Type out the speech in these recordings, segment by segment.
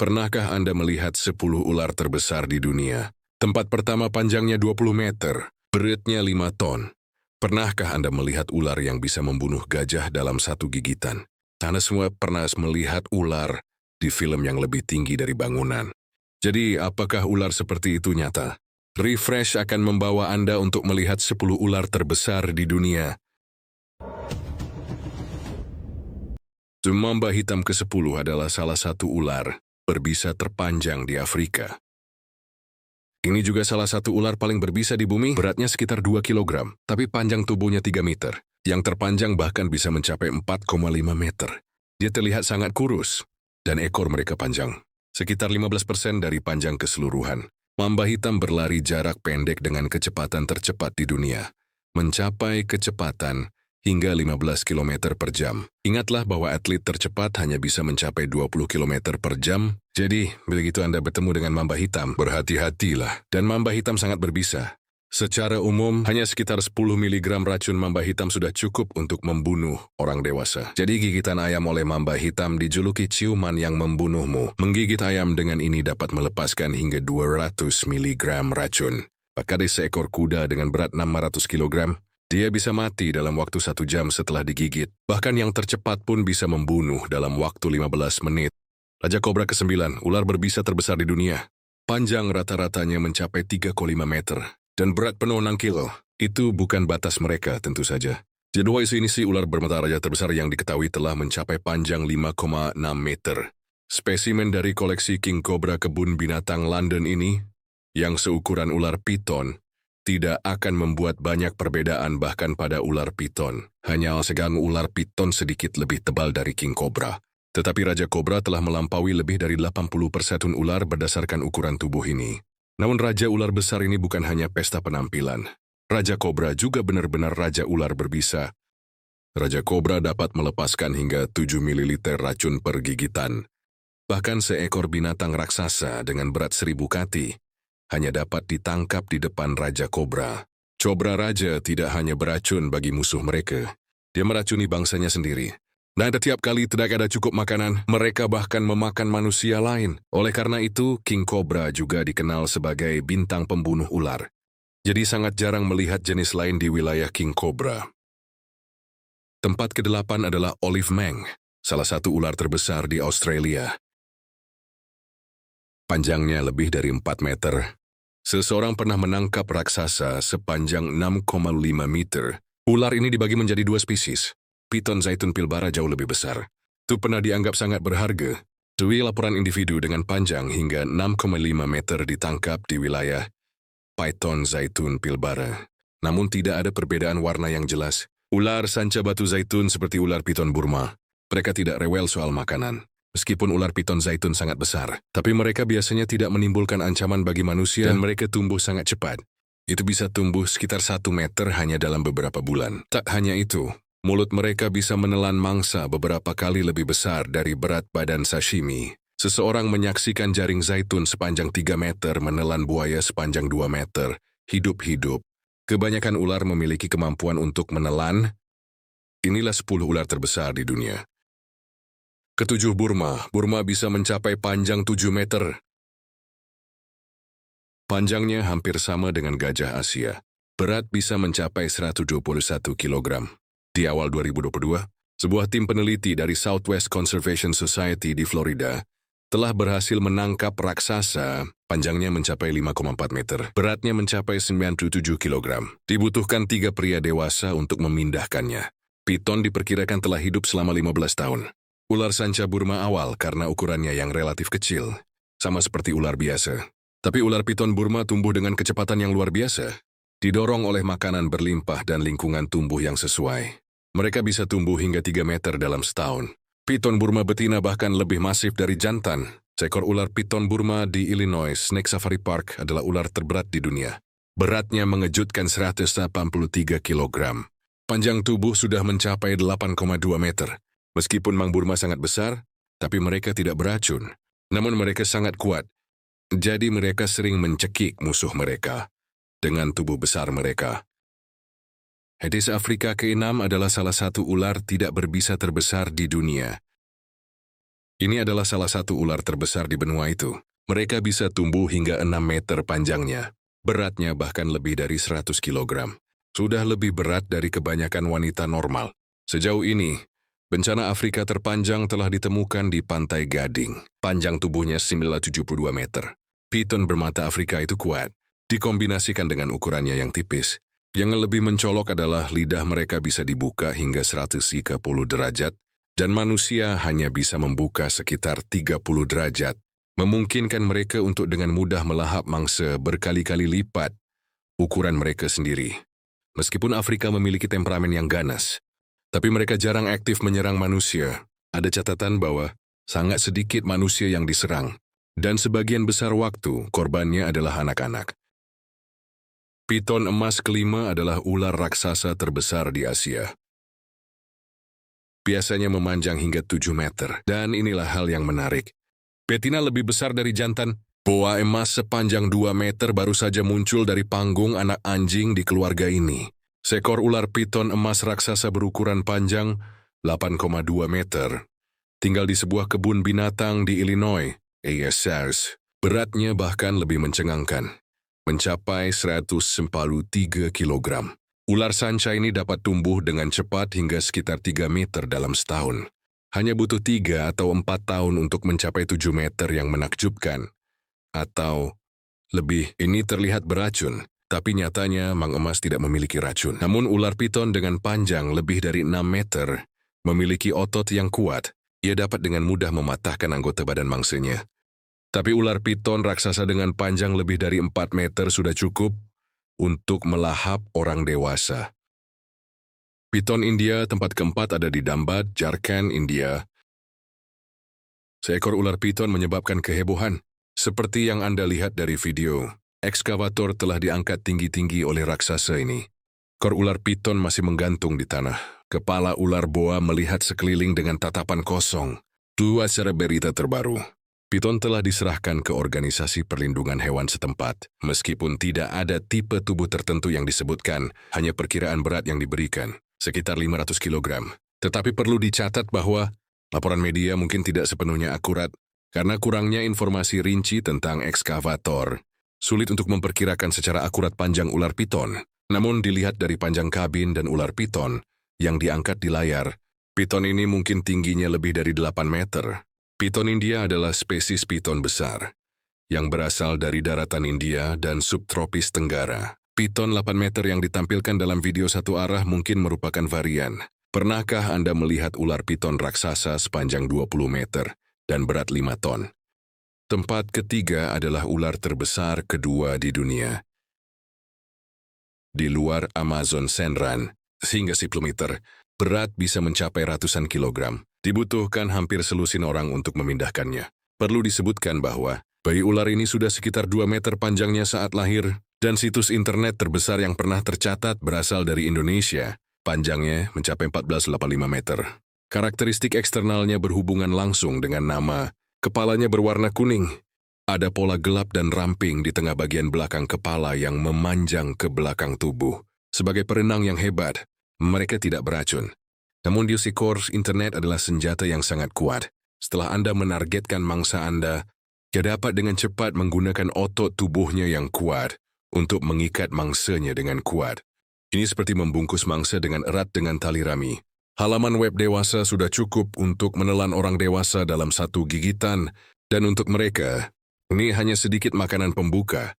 Pernahkah Anda melihat 10 ular terbesar di dunia? Tempat pertama panjangnya 20 meter, beratnya 5 ton. Pernahkah Anda melihat ular yang bisa membunuh gajah dalam satu gigitan? Anda semua pernah melihat ular di film yang lebih tinggi dari bangunan. Jadi, apakah ular seperti itu nyata? Refresh akan membawa Anda untuk melihat 10 ular terbesar di dunia. Mamba hitam ke-10 adalah salah satu ular berbisa terpanjang di Afrika. Ini juga salah satu ular paling berbisa di bumi, beratnya sekitar 2 kilogram, tapi panjang tubuhnya 3 meter. Yang terpanjang bahkan bisa mencapai 4,5 meter. Dia terlihat sangat kurus, dan ekor mereka panjang. Sekitar 15% dari panjang keseluruhan. Mamba hitam berlari jarak pendek dengan kecepatan tercepat di dunia. Mencapai kecepatan hingga 15 km per jam. Ingatlah bahwa atlet tercepat hanya bisa mencapai 20 km per jam. Jadi, begitu Anda bertemu dengan mamba hitam, berhati-hatilah. Dan mamba hitam sangat berbisa. Secara umum, hanya sekitar 10 mg racun mamba hitam sudah cukup untuk membunuh orang dewasa. Jadi gigitan ayam oleh mamba hitam dijuluki ciuman yang membunuhmu. Menggigit ayam dengan ini dapat melepaskan hingga 200 mg racun. Pada seekor kuda dengan berat 600 kg, dia bisa mati dalam waktu 1 jam setelah digigit. Bahkan yang tercepat pun bisa membunuh dalam waktu 15 menit. Raja kobra ke-9, ular berbisa terbesar di dunia. Panjang rata-ratanya mencapai 3,5 meter. Dan berat penuh 6 kilo. Itu bukan batas mereka tentu saja. Definisi ular bermata raja terbesar yang diketahui telah mencapai panjang 5,6 meter. Spesimen dari koleksi King Cobra kebun binatang London ini, yang seukuran ular piton, tidak akan membuat banyak perbedaan bahkan pada ular piton. Hanya segang ular piton sedikit lebih tebal dari King Cobra. Tetapi Raja Kobra telah melampaui lebih dari 80% ular berdasarkan ukuran tubuh ini. Namun Raja Ular Besar ini bukan hanya pesta penampilan. Raja Kobra juga benar-benar Raja Ular berbisa. Raja Kobra dapat melepaskan hingga 7 ml racun per gigitan. Bahkan seekor binatang raksasa dengan berat 1000 kati hanya dapat ditangkap di depan Raja Kobra. Cobra Raja tidak hanya beracun bagi musuh mereka, dia meracuni bangsanya sendiri. Dan setiap kali tidak ada cukup makanan, mereka bahkan memakan manusia lain. Oleh karena itu, King Cobra juga dikenal sebagai bintang pembunuh ular. Jadi sangat jarang melihat jenis lain di wilayah King Cobra. Tempat ke-8 adalah Olive Manx, salah satu ular terbesar di Australia. Panjangnya lebih dari 4 meter. Seseorang pernah menangkap raksasa sepanjang 6,5 meter. Ular ini dibagi menjadi 2 spesies. Piton zaitun pilbara jauh lebih besar. Itu pernah dianggap sangat berharga. 2 laporan individu dengan panjang hingga 6,5 meter ditangkap di wilayah Python zaitun pilbara. Namun tidak ada perbedaan warna yang jelas. Ular sanca batu zaitun seperti ular piton Burma. Mereka tidak rewel soal makanan. Meskipun ular piton zaitun sangat besar, tapi mereka biasanya tidak menimbulkan ancaman bagi manusia dan mereka tumbuh sangat cepat. Itu bisa tumbuh sekitar 1 meter hanya dalam beberapa bulan. Tak hanya itu, mulut mereka bisa menelan mangsa beberapa kali lebih besar dari berat badan sashimi. Seseorang menyaksikan jaring zaitun sepanjang 3 meter menelan buaya sepanjang 2 meter, hidup-hidup. Kebanyakan ular memiliki kemampuan untuk menelan. Inilah 10 ular terbesar di dunia. Ketujuh Burma. Burma bisa mencapai panjang 7 meter. Panjangnya hampir sama dengan gajah Asia. Berat bisa mencapai 121 kg. Di awal 2022, sebuah tim peneliti dari Southwest Conservation Society di Florida telah berhasil menangkap raksasa panjangnya mencapai 5,4 meter. Beratnya mencapai 97 kg. Dibutuhkan 3 pria dewasa untuk memindahkannya. Piton diperkirakan telah hidup selama 15 tahun. Ular sanca Burma awal karena ukurannya yang relatif kecil, sama seperti ular biasa. Tapi ular piton Burma tumbuh dengan kecepatan yang luar biasa, didorong oleh makanan berlimpah dan lingkungan tumbuh yang sesuai. Mereka bisa tumbuh hingga 3 meter dalam setahun. Piton Burma betina bahkan lebih masif dari jantan. Seekor ular piton Burma di Illinois Snake Safari Park adalah ular terberat di dunia. Beratnya mengejutkan 183 kg. Panjang tubuh sudah mencapai 8,2 meter. Meskipun Mang Burma sangat besar, tapi mereka tidak beracun. Namun mereka sangat kuat. Jadi mereka sering mencekik musuh mereka dengan tubuh besar mereka. Aedes Afrika ke-6 adalah salah satu ular tidak berbisa terbesar di dunia. Ini adalah salah satu ular terbesar di benua itu. Mereka bisa tumbuh hingga 6 meter panjangnya. Beratnya bahkan lebih dari 100 kilogram. Sudah lebih berat dari kebanyakan wanita normal. Sejauh ini, bencana Afrika terpanjang telah ditemukan di Pantai Gading. Panjang tubuhnya 972 meter. Piton bermata Afrika itu kuat, dikombinasikan dengan ukurannya yang tipis. Yang lebih mencolok adalah lidah mereka bisa dibuka hingga 130 derajat, dan manusia hanya bisa membuka sekitar 30 derajat, memungkinkan mereka untuk dengan mudah melahap mangsa berkali-kali lipat ukuran mereka sendiri. Meskipun Afrika memiliki temperamen yang ganas, tapi mereka jarang aktif menyerang manusia. Ada catatan bahwa sangat sedikit manusia yang diserang, dan sebagian besar waktu korbannya adalah anak-anak. Piton emas kelima adalah ular raksasa terbesar di Asia. Biasanya memanjang hingga 7 meter, dan inilah hal yang menarik. Betina lebih besar dari jantan. Boa emas sepanjang 2 meter baru saja muncul dari panggung anak anjing di keluarga ini. Seekor ular piton emas raksasa berukuran panjang 8,2 meter. Tinggal di sebuah kebun binatang di Illinois, ASRS. Beratnya bahkan lebih mencengangkan, mencapai 143 kilogram. Ular sanca ini dapat tumbuh dengan cepat hingga sekitar 3 meter dalam setahun. Hanya butuh 3 atau 4 tahun untuk mencapai 7 meter yang menakjubkan. Atau lebih, ini terlihat beracun, tapi nyatanya Mang Emas tidak memiliki racun. Namun ular piton dengan panjang lebih dari 6 meter memiliki otot yang kuat. Ia dapat dengan mudah mematahkan anggota badan mangsanya. Tapi ular piton raksasa dengan panjang lebih dari 4 meter sudah cukup untuk melahap orang dewasa. Piton India tempat keempat ada di Dambad, Jharkhand, India. Seekor ular piton menyebabkan kehebohan. Seperti yang Anda lihat dari video, ekskavator telah diangkat tinggi-tinggi oleh raksasa ini. Ekor ular piton masih menggantung di tanah. Kepala ular boa melihat sekeliling dengan tatapan kosong. Dua secara berita terbaru. Piton telah diserahkan ke organisasi perlindungan hewan setempat. Meskipun tidak ada tipe tubuh tertentu yang disebutkan, hanya perkiraan berat yang diberikan, sekitar 500 kilogram. Tetapi perlu dicatat bahwa laporan media mungkin tidak sepenuhnya akurat karena kurangnya informasi rinci tentang ekskavator. Sulit untuk memperkirakan secara akurat panjang ular piton. Namun dilihat dari panjang kabin dan ular piton yang diangkat di layar, piton ini mungkin tingginya lebih dari 8 meter. Piton India adalah spesies piton besar yang berasal dari daratan India dan subtropis Tenggara. Piton 8 meter yang ditampilkan dalam video satu arah mungkin merupakan varian. Pernahkah Anda melihat ular piton raksasa sepanjang 20 meter dan berat 5 ton? Tempat ketiga adalah ular terbesar kedua di dunia. Di luar Amazon Senran, hingga 10 meter, berat bisa mencapai ratusan kilogram. Dibutuhkan hampir selusin orang untuk memindahkannya. Perlu disebutkan bahwa bayi ular ini sudah sekitar 2 meter panjangnya saat lahir, dan situs internet terbesar yang pernah tercatat berasal dari Indonesia. Panjangnya mencapai 14,85 meter. Karakteristik eksternalnya berhubungan langsung dengan nama. Kepalanya berwarna kuning. Ada pola gelap dan ramping di tengah bagian belakang kepala yang memanjang ke belakang tubuh. Sebagai perenang yang hebat, mereka tidak beracun. Namun di skor internet adalah senjata yang sangat kuat. Setelah Anda menargetkan mangsa Anda, ia dapat dengan cepat menggunakan otot tubuhnya yang kuat untuk mengikat mangsanya dengan kuat. Ini seperti membungkus mangsa dengan erat dengan tali rami. Halaman web dewasa sudah cukup untuk menelan orang dewasa dalam satu gigitan, dan untuk mereka, ini hanya sedikit makanan pembuka.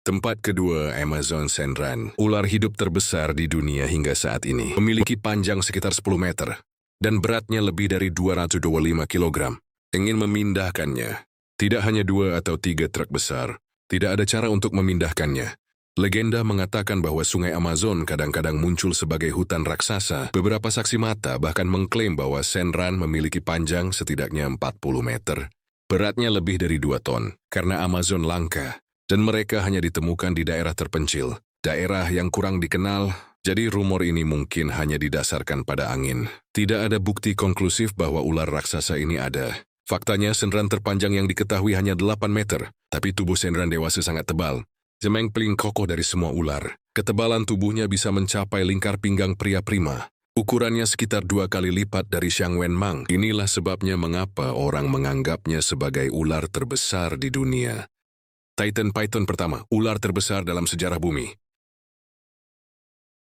Tempat kedua, Amazon Senran, ular hidup terbesar di dunia hingga saat ini. Memiliki panjang sekitar 10 meter dan beratnya lebih dari 225 kilogram. Ingin memindahkannya, tidak hanya 2 atau 3 truk besar. Tidak ada cara untuk memindahkannya. Legenda mengatakan bahwa sungai Amazon kadang-kadang muncul sebagai hutan raksasa. Beberapa saksi mata bahkan mengklaim bahwa Senran memiliki panjang setidaknya 40 meter. Beratnya lebih dari 2 ton, karena Amazon langka. Dan mereka hanya ditemukan di daerah terpencil, daerah yang kurang dikenal, jadi rumor ini mungkin hanya didasarkan pada angin. Tidak ada bukti konklusif bahwa ular raksasa ini ada. Faktanya, Senran terpanjang yang diketahui hanya 8 meter, tapi tubuh Senran dewasa sangat tebal. Jemeng paling kokoh dari semua ular. Ketebalan tubuhnya bisa mencapai lingkar pinggang pria prima. Ukurannya sekitar 2 kali lipat dari Shangwenmang. Inilah sebabnya mengapa orang menganggapnya sebagai ular terbesar di dunia. Titan python pertama, ular terbesar dalam sejarah bumi.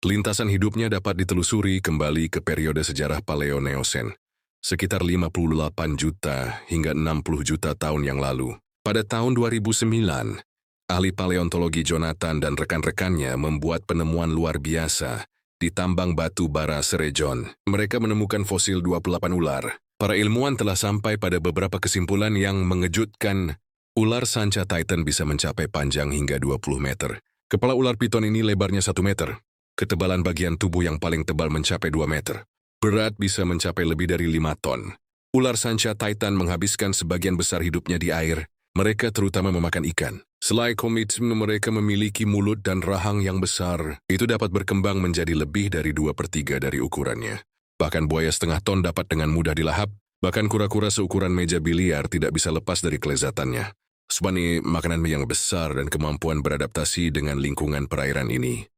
Lintasan hidupnya dapat ditelusuri kembali ke periode sejarah Paleoneosen, sekitar 58 juta hingga 60 juta tahun yang lalu. Pada tahun 2009, ahli paleontologi Jonathan dan rekan-rekannya membuat penemuan luar biasa di tambang batu bara Serejon. Mereka menemukan fosil 28 ular. Para ilmuwan telah sampai pada beberapa kesimpulan yang mengejutkan. Ular sanca Titan bisa mencapai panjang hingga 20 meter. Kepala ular piton ini lebarnya 1 meter. Ketebalan bagian tubuh yang paling tebal mencapai 2 meter. Berat bisa mencapai lebih dari 5 ton. Ular sanca Titan menghabiskan sebagian besar hidupnya di air. Mereka terutama memakan ikan. Selain komitmen mereka memiliki mulut dan rahang yang besar, itu dapat berkembang menjadi lebih dari 2/3 dari ukurannya. Bahkan buaya setengah ton dapat dengan mudah dilahap, bahkan kura-kura seukuran meja biliar tidak bisa lepas dari kelezatannya. Sebab makanan yang besar dan kemampuan beradaptasi dengan lingkungan perairan ini.